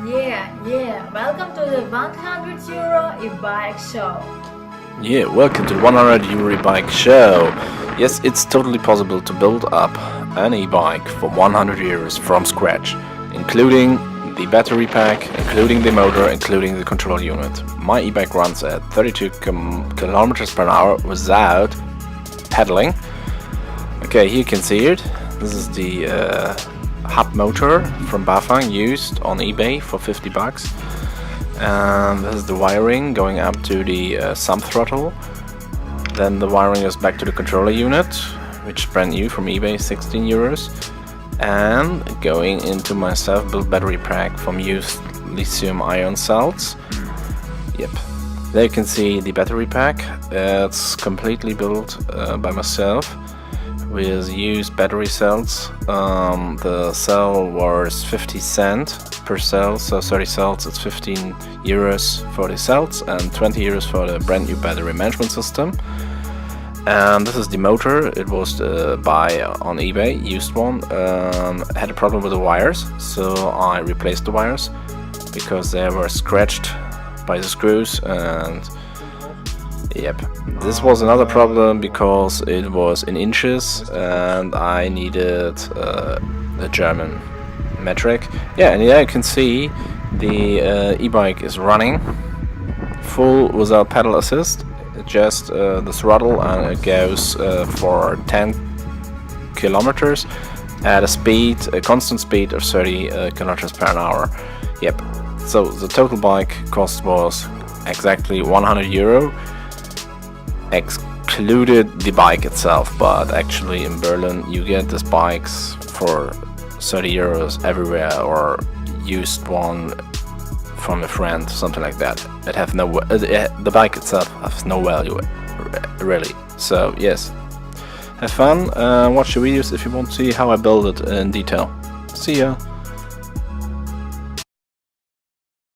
Welcome to the 100 euro e-bike show. Yeah, welcome to the 100 euro e-bike show. Yes, it's totally possible to build up an e-bike for 100 euros from scratch, including the battery pack, including the motor, including the control unit. My e-bike runs at 32 kilometers per hour without pedaling. Okay, here you can see it. This is the hub motor from Bafang used on eBay for 50 bucks. And this is the wiring going up to the sump throttle. Then the wiring goes back to the controller unit, which is brand new from eBay, 16 euros. And going into my self-built battery pack from used lithium-ion cells. Yep. There you can see the battery pack. It's completely built by myself with used battery cells. The cell was 50 cents per cell, so 30 cells, it's 15 euros for the cells and 20 euros for the brand new battery management system. And this is the motor. It was buy on eBay, used one. Had a problem with the wires, so I replaced the wires because they were scratched by the screws. And yep, this was another problem because it was in inches and I needed the German metric. Yeah, and here you can see the e-bike is running full without pedal assist, just the throttle, and it goes for 10 kilometers at a constant speed of 30 kilometers per hour. Yep, so the total bike cost was exactly 100 euro, excluded the bike itself, but actually in Berlin you get these bikes for 30 euros everywhere, or used one from a friend, something like that. It have no the bike itself has no value really. So yes, have fun, watch the videos if you want to see how I build it in detail. See ya.